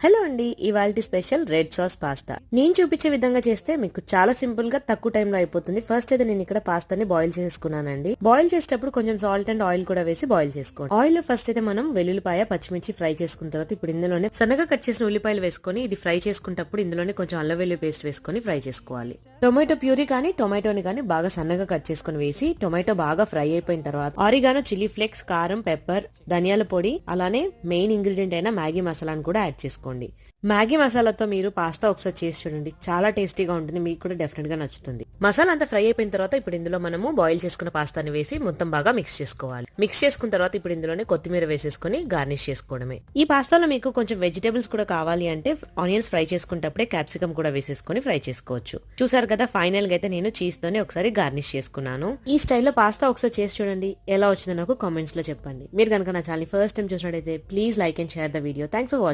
Hello అండి, ఇవాల్టి special red sauce pasta. నేను చూపించే విధంగా చేస్తే మీకు చాలా సింపుల్ గా తక్కువ టైంలో అయిపోతుంది. ఫస్ట్ అయితే నేను ఇక్కడ పాస్తాని బాయిల్ చేసుకున్నానండి. బాయిల్ చేసేటప్పుడు కొంచెం సాల్ట్ అండ్ ఆయిల్ కూడా వేసి బాయిల్ చేసుకోండి. ఆయిల్ లో ఫస్ట్ అయితే మనం వెల్లుల్లిపాయ, పచ్చిమిర్చి ఫ్రై చేసుకున్న తర్వాత ఇప్పుడు ఇందులోనే సన్నగా కట్ చేసిన ఉల్లిపాయలు వేసుకొని ఇది ఫ్రై చేసుకున్నప్పుడు ఇందులోనే కొంచెం అల్లం వెల్లుల్లి పేస్ట్ వేసుకొని ఫ్రై చేసుకోవాలి. టొమాటో ప్యూరీ కానీ టొమాటోని కానీ బాగా సన్నగా కట్ చేసుకుని వేసి టొమాటో బాగా ఫ్రై అయిపోయిన తర్వాత ఆరిగానో, చిల్లీ ఫ్లేక్స్, కారం, పెప్పర్, ధనియాల పొడి, అలానే మెయిన్ ఇంగ్రీడియంట్ అయిన మ్యాగీ మసాలాను కూడా యాడ్ చేసుకోండి. మ్యాగీ మసాలాతో మీరు పాస్తా ఒకసారి చేసి చూడండి, చాలా టేస్టీగా ఉంటుంది, మీకు కూడా డెఫినెట్ గా నచ్చుతుంది. మసాలా అంతా ఫ్రై అయిపోయిన తర్వాత ఇప్పుడు ఇందులో మనము బాయిల్ చేసుకున్న పాస్తాని వేసి మొత్తం బాగా మిక్స్ చేసుకోవాలి. మిక్స్ చేసుకున్న తర్వాత ఇప్పుడు ఇందులోనే కొత్తిమీర వేసేసుకుని గార్నిష్ చేసుకోవడమే. ఈ పాస్తాలో మీకు కొంచెం వెజిటేబుల్స్ కూడా కావాలి అంటే ఆనియన్స్ ఫ్రై చేసుకున్నప్పుడే క్యాప్సికమ్ కూడా వేసేసుకుని ఫ్రై చేసుకోవచ్చు. చూసారు కదా, ఫైనల్ గా అయితే నేను చీజ్ తోనే ఒకసారి గార్నిష్ చేసుకున్నాను. ఈ స్టైల్లో పాస్తా ఒకసారి చేసి చూడండి, ఎలా వచ్చిందో నాకు కామెంట్స్ లో చెప్పండి. మీరు కనుక నా ఛానల్ ఫస్ట్ టైం చూసినట్టయితే please like and share the video. Thanks for watching.